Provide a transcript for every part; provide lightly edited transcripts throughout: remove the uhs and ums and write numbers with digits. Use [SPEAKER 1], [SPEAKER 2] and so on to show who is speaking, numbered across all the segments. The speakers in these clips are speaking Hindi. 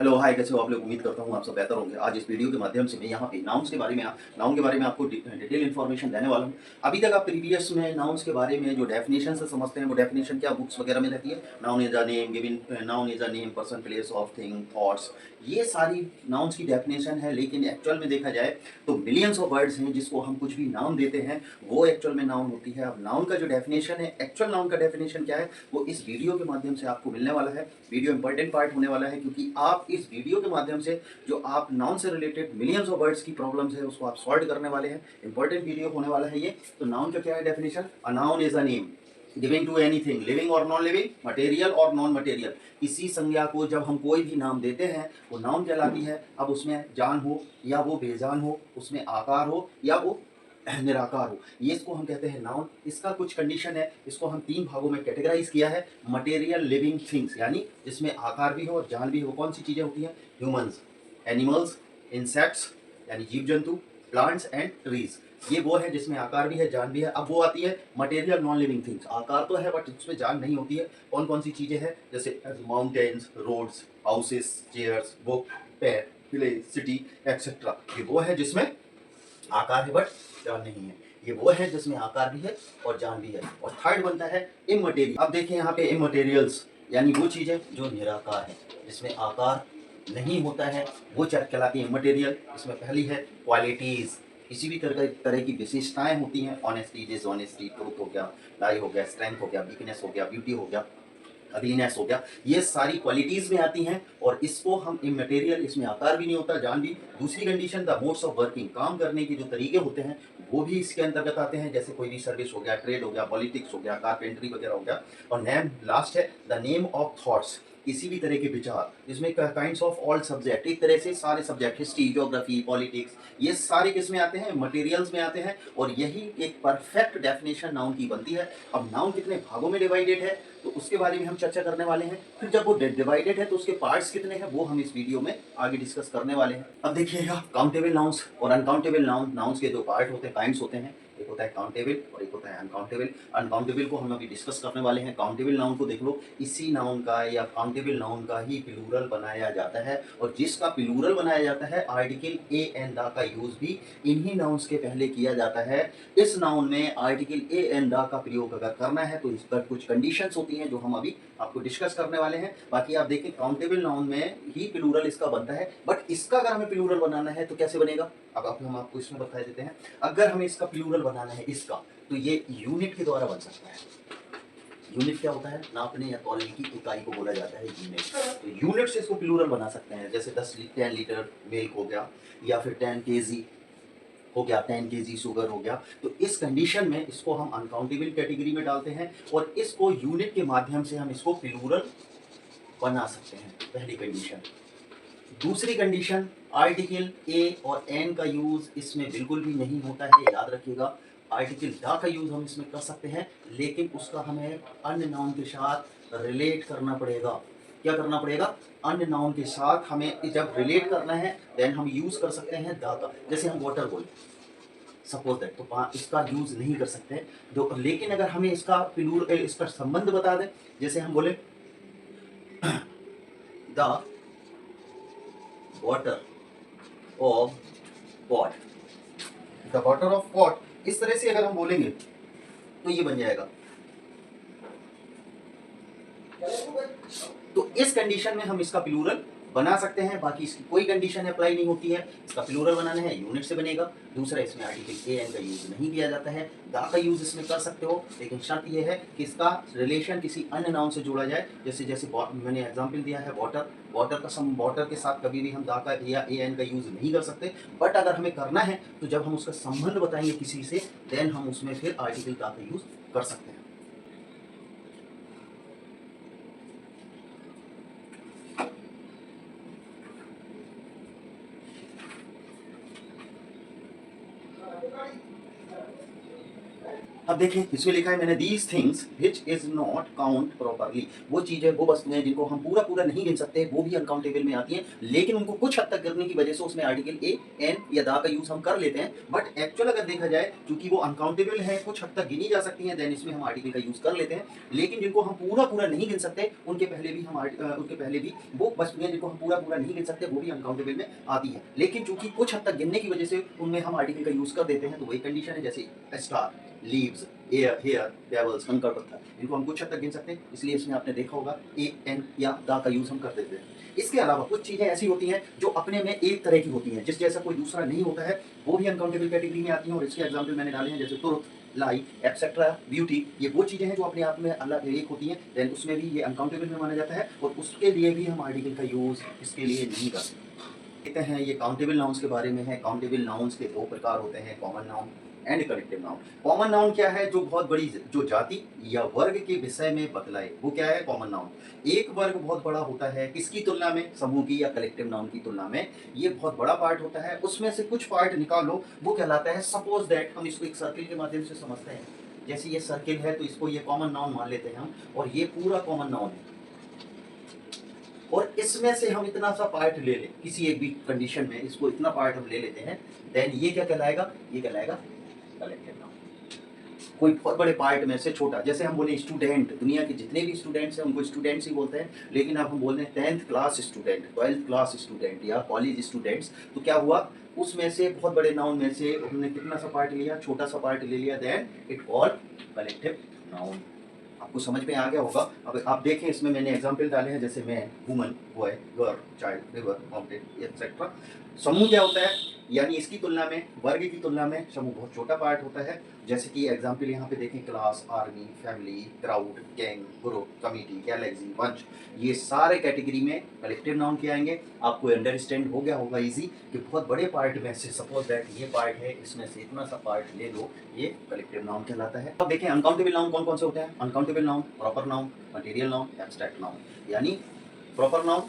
[SPEAKER 1] हेलो, हाय, कैसे हो आप लोग? उम्मीद करता हूँ आप सब बेहतर होंगे। आज इस वीडियो के माध्यम से मैं यहाँ पे नाउन्स के बारे में आपको डिटेल इन्फॉर्मेशन देने वाला हूँ। अभी तक आप प्रीवियस में नाउन्स के बारे में जो डेफिनेशन से समझते हैं, वो डेफिनेशन क्या बुक्स वगैरह में रहती है। Noun is a name given, noun is a name, person, place of thing, thoughts, ये सारी नाउन्स की डेफिनेशन है। लेकिन एक्चुअल में देखा जाए तो मिलियंस ऑफ वर्ड्स हैं जिसको हम कुछ भी नाउन देते हैं, वो एक्चुअल में नाउन होती है। अब नाउन का जो डेफिनेशन है, एक्चुअल नाउन का डेफिनेशन क्या है, वो इस वीडियो के माध्यम से आपको मिलने वाला है। वीडियो इंपॉर्टेंट पार्ट होने वाला है, क्योंकि आप इस वीडियो के माध्यम से जो आप नाउन से रिलेटेड मिलियंस ऑफ वर्ड्स की प्रॉब्लम्स है, उसको आप सॉल्व करने वाले हैं। इंपॉर्टेंट वीडियो होने वाला है ये। तो नाउन का क्या है definition? A noun is a name giving to anything living और नॉन लिविंग, मटेरियल और नॉन मटेरियल। किसी संज्ञा को जब हम कोई भी नाम देते हैं, वो नाउन कहलाती है। अब उसमें जान हो या वो बेजान हो, उसमें आकार हो या वो निराकार हो, ये इसको हम कहते हैं नाउन। इसका कुछ कंडीशन है, इसको हम तीन भागों में कैटेगराइज किया है। मटेरियल लिविंग थिंग्स, यानी जिसमें आकार भी हो और जान भी हो। कौन सी चीजें होती हैं? ह्यूमंस, एनिमल्स, इंसेक्ट्स यानी जीव जंतु, प्लांट्स एंड ट्रीज। ये वो है जिसमें आकार भी है, जान भी है। अब वो आती है मटेरियल नॉन लिविंग थिंग्स। आकार तो है बट उसमें जान नहीं होती है। कौन कौन सी चीजें हैं? जैसे mountains, roads, houses, chairs, book, pen, village, city etcetera. ये वो है जिसमें आकार है बट जान नहीं है। ये वो है जिसमें आकार भी है और जान भी है। और थर्ड बनता है इमटेरियल। अब देखिए यहाँ पे इमटेरियल्स यानी वो चीजें जो निराकार है, जिसमें आकार नहीं होता है, वो कहलाती है इमटेरियल। इसमें पहली है क्वालिटीज, किसी भी तरह की विशेषताएं होती हैं। ऑनेस्टी, डिसऑनेस्टी, ट्रूथ हो गया, लाई हो गया, स्ट्रेंथ हो गया, वीकनेस हो गया, ब्यूटी हो गया, अगलीनेस हो गया। ये सारी क्वालिटीज में आती हैं और इसको हम इमटेरियल, इसमें आकार भी नहीं होता, जान भी। दूसरी condition, the modes of working, काम करने के जो तरीके होते हैं वो भी इसके अंतर्गत आते हैं। जैसे कोई भी सर्विस हो गया, ट्रेड हो गया, पॉलिटिक्स हो गया, कारपेंट्री वगैरह हो गया। और नेम लास्ट है द नेम ऑफ थॉट्स, किसी भी तरह के विचार, जिसमें काइंड्स ऑफ ऑल सब्जेक्ट, एक तरह से सारे सब्जेक्ट, हिस्ट्री, ज्योग्राफी, पॉलिटिक्स, ये सारे किस में आते हैं? मटेरियल्स में आते हैं। और यही एक परफेक्ट डेफिनेशन नाउन की बनती है। अब नाउन कितने भागों में डिवाइडेड है, तो उसके बारे में हम चर्चा करने वाले हैं। फिर जब वो डिवाइडेड है तो उसके पार्ट्स कितने हैं, वो हम इस वीडियो में आगे डिस्कस करने वाले हैं। अब देखिएगा, काउंटेबल नाउन्स और अनकाउंटेबल नाउन्स के जो पार्ट होते हैं, काइंड्स होते हैं। एक होता है काउंटेबल और एक होता है अनकाउंटेबल। अनकाउंटेबल को हम अभी डिस्कस करने वाले हैं। काउंटेबल नाउन को देख लो, इसी नाउन का या काउंटेबल नाउन का ही प्लूरल बनाया जाता है। और जिसका प्लूरल बनाया जाता है, आर्टिकल ए एंड द का यूज भी इन्हीं नाउन्स के पहले किया जाता है। इस नाउन में आर्टिकल ए एंड द का प्रयोग अगर करना है तो इस पर कुछ कंडीशंस होती हैं जो हम अभी आपको डिस्कस करने वाले हैं। बाकी आप देखिए, काउंटेबल नाउन में ही प्लूरल इसका बनता है, बट इसका अगर हमें प्लूरल बनाना है तो कैसे बनेगा? अब हम आपको इसमें बता देते हैं। अगर हमें इसका प्लूरल बनाना है इसका, तो ये यूनिट के द्वारा बन सकता है। यूनिट क्या होता है? नापने या तौलने की इकाई को बोला जाता है यूनिट। तो यूनिट से इसको प्लूरल बना सकते हैं। जैसे 10 लीटर मिल्क हो गया, या फिर 10 केजी हो गया, 10 केजी शुगर हो गया। तो इस कंडीशन में इसको हम अनकाउंटेबल कैटेगरी में डालते हैं और इसको यूनिट के माध्यम से हम इसको प्लूरल बना सकते हैं। पहली कंडीशन। दूसरी कंडीशन, आर्टिकल ए और एन का यूज इसमें बिल्कुल भी नहीं होता है, याद रखिएगा। आर्टिकल द का यूज हम इसमें कर सकते हैं, लेकिन उसका हमें अन्य नाउन के साथ रिलेट करना पड़ेगा। क्या करना पड़ेगा? अन्य नाउन के साथ हमें जब रिलेट करना है, देन हम यूज कर सकते हैं द का। जैसे हम वाटर बोले, सपोज दैट, तो इसका यूज नहीं कर सकते। लेकिन अगर हमें इसका संबंध बता दें, जैसे हम बोले the water of pot, the water of pot, इस तरह से अगर हम बोलेंगे तो ये बन जाएगा। तो इस कंडीशन में हम इसका प्लूरल बना सकते हैं। बाकी इसकी कोई कंडीशन अप्लाई नहीं होती है। इसका प्लूरल बनाना है, यूनिट से बनेगा। दूसरा, इसमें आर्टिकल ए एन का यूज नहीं किया जाता है। द का यूज इसमें कर सकते हो, लेकिन शर्त यह है कि इसका रिलेशन किसी अन्य नाउन से जोड़ा जाए। जैसे जैसे मैंने एग्जांपल दिया है वाटर, वाटर के साथ कभी भी हम द का या ए एन का यूज नहीं कर सकते। बट अगर हमें करना है तो जब हम उसका संबंध बताएंगे किसी से, देन हम उसमें फिर आर्टिकल द का यूज कर सकते हैं। अब देखें इसमें लिखा है मैंने these things which is not count properly, वो चीजें वो वस्तुएं जिनको हम पूरा पूरा नहीं गिन सकते वो भी अनकाउंटेबल में आती हैं, लेकिन उनको कुछ हद तक गिनने की वजह से उसमें आर्टिकल ए एन या दा का यूज हम कर लेते हैं, बट एक्चुअल अगर देखा जाए चूंकि वो अनकाउंटेबल है कुछ हद तक गिनी जा सकती हैं, देन इसमें हम आर्टिकल का यूज कर लेते हैं। लेकिन जिनको हम पूरा पूरा नहीं गिन सकते उनके पहले भी उनके पहले भी वो वस्तुएं जिनको हम पूरा पूरा नहीं गिन सकते वो भी अनकाउंटेबल में आती है, लेकिन चूंकि कुछ हद तक गिनने की वजह से उनमें हम आर्टिकल का यूज कर देते हैं, तो वही कंडीशन है जैसे star, leaves, air, hair, pebbles, कंकड़ पत्थर, इनको हम कुछ हद तक गिन सकते हैं, इसलिए इसमें आपने देखा होगा ए एन या दा का यूज हम कर देते हैं। इसके अलावा कुछ चीजें ऐसी होती हैं जो अपने में एक तरह की होती हैं, जिस जैसा कोई दूसरा नहीं होता है, वो भी अनकाउंटेबल कैटेगरी में आती हैं, और इसके एग्जाम्पल मैंने डाले हैं जैसे तुर्क, लाई, एक्सेट्रा, ब्यूटी, ये वो चीजें हैं जो अपने आप में अलग एक होती हैं, देन उसमें भी ये अनकाउंटेबल में माना जाता है, और उसके लिए भी हम आर्टिकल का यूज इसके लिए नहीं करते। कहते हैं ये काउंटेबल नाउन्स के बारे में है। काउंटेबल नाउन्स के दो प्रकार होते हैं, common noun and collective noun. Common noun क्या है? जो बहुत बड़ी जो जाति या वर्ग के विषय में बतलाए, वो क्या है? Common noun. एक वर्ग बहुत बड़ा होता है किसकी तुलना में? समूह की या कलेक्टिव नाउन की तुलना में। ये बहुत बड़ा पार्ट होता है, उसमें से कुछ पार्ट निकालो, वो कहलाता है सपोज दैट। हम इसको एक सर्किल के माध्यम से समझते हैं, जैसे ये सर्किल है तो इसको ये कॉमन नाउन मान लेते हैं हम, और ये पूरा कॉमन नाउन है, और इसमें से हम इतना सा पार्ट ले लें किसी एक भी कंडीशन में, इसको इतना पार्ट हम ले लेते हैं, देन ये क्या कहलाएगा? ये कहलाएगा कलेक्टिव नाउन। कोई बहुत बड़े पार्ट में से छोटा, जैसे हम बोले स्टूडेंट, दुनिया के जितने भी स्टूडेंट्स हैं उनको स्टूडेंट्स ही बोलते हैं, लेकिन अब हम बोल रहे हैं 10th class student, 12th class student या कॉलेज स्टूडेंट्स, तो क्या हुआ? उसमें से बहुत बड़े नाउन में से हमने कितना सा पार्ट लिया? छोटा सा पार्ट ले लिया, then it called collective noun. आपको समझ में आ गया होगा। अब आप देखें इसमें मैंने एग्जाम्पल डाले हैं, जैसे man, woman, boy, girl, child, river, mountain etcetera. समूह क्या होता है? यानी इसकी तुलना में, वर्ग की तुलना में समूह बहुत छोटा पार्ट होता है। जैसे कि एग्जाम्पल यहाँ पे देखें, class, army, family, crowd, gang, group, committee, Galaxy, bunch, ये सारे कैटेगरी में कलेक्टिव नाउन के आएंगे। आपको अंडरस्टैंड हो गया होगा इजी कि बहुत बड़े पार्ट में से सपोज दैट ये पार्ट है, इसमें से इतना सा पार्ट ले लो, ये कलेक्टिव नाउन कहलाता है। अब देखें अनकाउंटेबल नाउन कौन कौन से होते हैं। Uncountable noun, proper noun, material noun, abstract noun. यानी proper noun,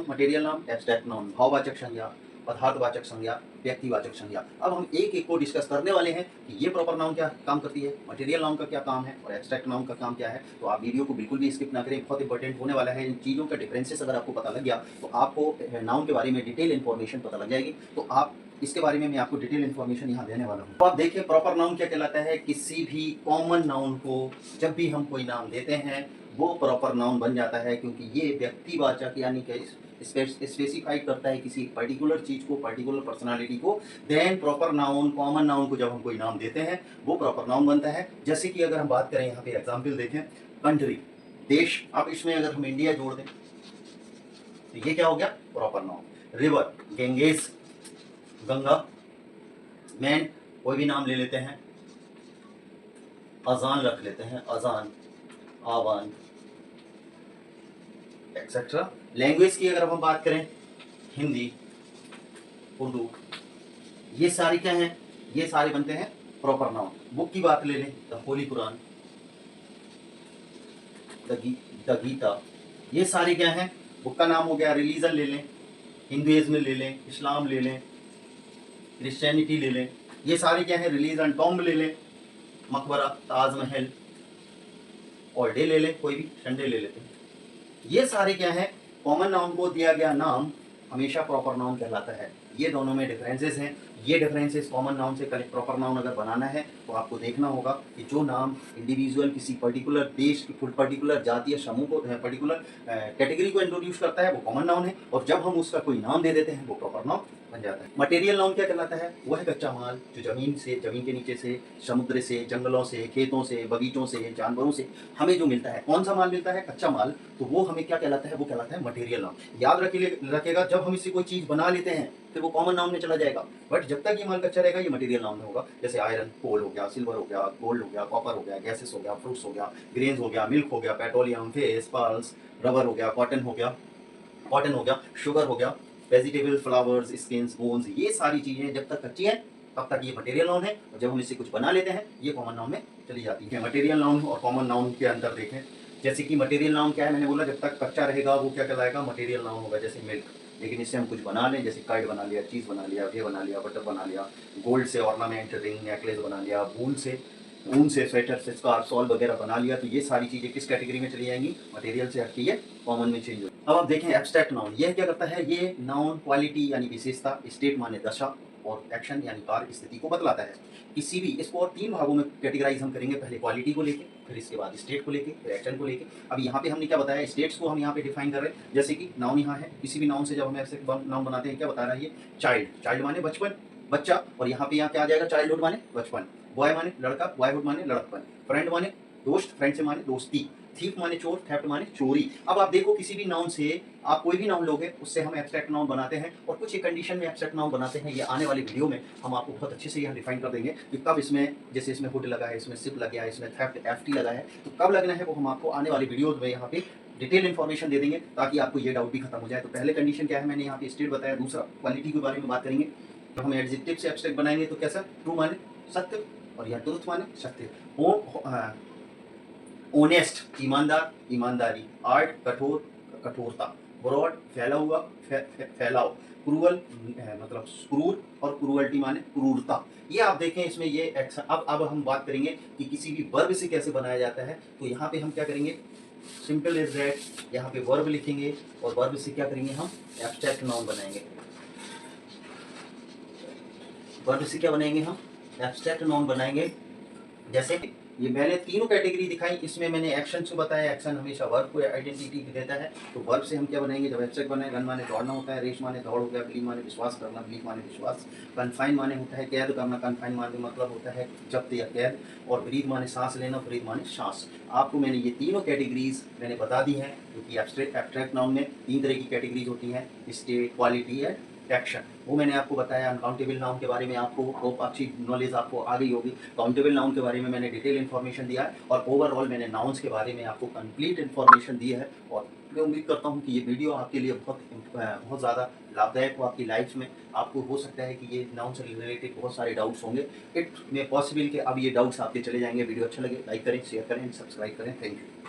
[SPEAKER 1] material noun, abstract noun, भाववाचक संज्ञा, पदार्थवाचक संज्ञा, व्यक्तिवाचक संज्ञा। अब हम एक एक को डिस्कस करने वाले हैं कि ये प्रॉपर नाउन क्या काम करती है, मटेरियल नाउन का क्या काम है, और एब्स्ट्रैक्ट नाउन का काम क्या है। तो आप वीडियो को बिल्कुल भी स्किप ना करें, बहुत इंपॉर्टेंट होने वाला है। इन चीज़ों का डिफरेंसेस अगर आपको पता लग गया तो आपको नाउन के बारे में डिटेल इन्फॉर्मेशन पता लग जाएगी। तो आप इसके बारे में मैं आपको डिटेल इन्फॉर्मेशन यहाँ देने वाला हूँ। तो आप देखिए प्रॉपर नाउन क्या कहलाता है। किसी भी कॉमन नाउन को जब भी हम कोई नाम देते हैं वो प्रॉपर नाउन बन जाता है, क्योंकि ये व्यक्तिवाचक यानी कि स्पेसिफाइड करता है किसी पर्टिकुलर चीज को, पर्टिकुलर पर्सनालिटी को। Then proper noun, common noun को जब हम कोई नाम देते हैं वो प्रॉपर नाउन बनता है। जैसे कि अगर हम बात करें, यहाँ पे एग्जाम्पल देखें, कंट्री, देश, अब इसमें अगर हम इंडिया जोड़ दें तो ये क्या हो गया? Proper noun. River, Ganges, Ganga. Man, कोई भी नाम ले लेते हैं। अजान रख लेते हैं, अजान, आवान एक्सेट्रा। लैंग्वेज की अगर हम बात करें, हिंदी, उर्दू, ये सारे क्या हैं? ये सारे बनते हैं प्रॉपर नाउन। बुक की बात ले लें, द होली कुरान, द गीता, ये सारे क्या हैं? बुक का नाम हो गया। रिलीजन ले लें, हिंदुइज्म ले लें, इस्लाम ले लें, क्रिश्चियनिटी ले लें, ये सारे क्या है? रिलीजन। टॉम्ब ले लें, मकबरा, ताजमहल, और डे ले लें, कोई भी संडे ले लेते हैं। ये सारे क्या है? कॉमन नाउन को दिया गया नाम हमेशा प्रॉपर नाउन कहलाता है। ये दोनों में डिफरेंसेस हैं। ये डिफरेंसेस कॉमन नाउन से प्रॉपर नाउन अगर बनाना है तो आपको देखना होगा कि जो नाम इंडिविजुअल किसी पर्टिकुलर देश की पर्टिकुलर जातीय समूह को, पर्टिकुलर कैटेगरी को इंट्रोड्यूस करता है वो कॉमन नाउन है, और जब हम उसका कोई नाम दे देते हैं वो प्रॉपर नाउन बन जाता है। मटेरियल नाउन क्या कहलाता है? वो है कच्चा माल जो जमीन से, जमीन के नीचे से, समुद्र से, जंगलों से, खेतों से, बगीचों से, जानवरों से हमें जो मिलता है। कौन सा माल मिलता है? कच्चा माल। तो वो हमें क्या कहलाता है? वो कहलाता है मटेरियल नाउन। याद रखिएगा, जब हम इससे कोई चीज बना लेते हैं फिर वो कॉमन नाउन में चला जाएगा, बट जब तक ये माल कच्चा रहेगा ये मटेरियल नाउन में होगा। जैसे आयरन, कोल हो गया, सिल्वर हो गया, गोल्ड हो गया, कॉपर हो गया, गैसेस हो गया, फ्रूट्स हो गया, ग्रेन्स हो गया, मिल्क हो गया, पेट्रोलियम, फेस, पर्ल्स, रबर हो गया, कॉटन हो गया, शुगर हो गया, वेजिटेबल, फ्लावर्स, स्किन्स, बोन्स, ये सारी चीजें जब तक कच्ची हैं तब तक ये मटेरियल नाउन है, और जब हम इससे कुछ बना लेते हैं ये कॉमन नाउन में चली जाती है। मटेरियल नाउन और कॉमन नाउन के अंदर देखें, जैसे कि मटेरियल नाउन क्या है? मैंने बोला जब तक कच्चा रहेगा वो क्या कहलाएगा? मटेरियल नाउन होगा। जैसे मिल्क, लेकिन इससे हम कुछ बना लें, जैसे कर्ड बना लिया, चीज़ बना लिया, ये बना लिया, बटर बना लिया, गोल्ड से ऑर्नामेंट, रिंग, नेकलेस बना लिया, ऊन से स्वेटर से स्कार्फ, शॉल वगैरह बना लिया, तो ये सारी चीज़ें किस कैटेगरी में चली जाएंगी? मटेरियल से हटके ये कॉमन में चेंज हो। अब आप देखें एब्स्ट्रैक्ट नाउन, यह क्या करता है? ये नाउन क्वालिटी यानी विशेषता, स्टेट माने दशा, और एक्शन यानी कार्य स्थिति को बतलाता है। किसी भी इसको और 3 भागों में कैटेगराइज़ हम करेंगे, पहले क्वालिटी को लेके, फिर इसके बाद स्टेट को लेके, फिर एक्शन को लेके। अब यहाँ पे हमने क्या बताया? स्टेट्स को हम यहाँ पे डिफाइन कर रहे हैं, जैसे कि नाउन यहाँ है, किसी भी नाउन से जब हम ऐसे नाउन बनाते हैं, क्या बता रहा है ये? चाइल्ड, चाइल्ड माने बचपन, बच्चा, और यहाँ पे क्या आ जाएगा? चाइल्डहुड माने बचपन, बॉय माने लड़का, बॉयहुड माने लड़कपन, फ्रेंड माने दोस्त, फ्रेंड से माने दोस्ती, थीफ माने चोर, थेफ्ट माने चोरी। अब आप देखो किसी भी नाउन से आप कोई भी नाउन लोगे, उससे हम एब्स्ट्रैक्ट नाउन बनाते हैं, और कुछ एक कंडीशन में एब्स्ट्रैक्ट नाउन बनाते हैं। ये आने वाली वीडियो में हम आपको बहुत अच्छे से यहाँ डिफाइन कर देंगे कि कब इसमें, जैसे इसमें हुड लगा है, इसमें सिप लग गया है, इसमें थेफ्ट एफटी लगा है, तो कब लगना है वो हम आपको आने वाली वीडियो में यहाँ पे डिटेल इन्फॉर्मेशन दे देंगे, ताकि आपको ये डाउट भी खत्म हो जाए। तो पहले कंडीशन क्या है, मैंने यहाँ पे स्टेट बताया। दूसरा क्वालिटी के बारे में बात करेंगे। जब हम एडजेक्टिव से एब्स्ट्रैक्ट बनाएंगे तो कैसा? ट्रू माने सत्य, और यहाँ ट्रूथ माने सत्य, ऑनेस्ट ईमानदार, ईमानदारी, आर्ट कठोर, कठोरता, ब्रॉड फैला हुआ, फैलाव, क्रूअल मतलब क्रूर, और क्रूअल्टी माने क्रूरता। ये आप देखें इसमें ये एक्शन। अब हम बात करेंगे कि किसी भी वर्ब से कैसे बनाया जाता है। तो यहाँ पे हम क्या करेंगे? सिंपल इज दैट, यहाँ पे वर्ब लिखेंगे, और वर्ब से क्या करेंगे? हम एब्स्ट्रैक्ट नाउन बनाएंगे। वर्ब से क्या बनाएंगे? हम एब्स्ट्रैक्ट नाउन बनाएंगे। जैसे ये मैंने तीनों कैटेगरी दिखाई, इसमें मैंने एक्शन से बताया, एक्शन हमेशा वर्ब को आइडेंटिटी देता है। तो वर्ब से हम क्या बनाएंगे? जब एब्स्ट्रैक्ट बनाए, रन माने दौड़ना होता है, रेस माने दौड़ हो गया, बिलीव माने विश्वास करना, बिलीव माने विश्वास, कन्फाइन माने होता है कैद करना, कन्फाइन माने मतलब होता है जब्त या कैद, और ब्रीथ माने सांस लेना, ब्रीथ माने सांस। आपको मैंने ये तीनों कैटेगरीज मैंने बता दी हैं, क्योंकि एब्स्ट्रैक्ट नाउन में 3 तरह की कैटेगरीज होती हैं, स्टेट, क्वालिटी है, एक्शन। वो मैंने आपको बताया। अनकाउंटेबल नाउन के बारे में आपको अच्छी नॉलेज आपको आ गई होगी। काउंटेबल नाउन के बारे में मैंने डिटेल इन्फॉर्मेशन दिया है, और ओवरऑल मैंने नाउन्स के बारे में आपको कंप्लीट इन्फॉर्मेशन दी है। और मैं उम्मीद करता हूँ कि ये वीडियो आपके लिए बहुत ज़्यादा लाभदायक हो आपकी लाइफ में। आपको हो सकता है कि ये नाउन से रिलेटेड बहुत सारे डाउट्स होंगे। इट में पॉसिबल कि अब ये डाउट्स आपके चले जाएंगे। वीडियो अच्छा लगे लाइक करें, शेयर करें, सब्सक्राइब करें। Thank you.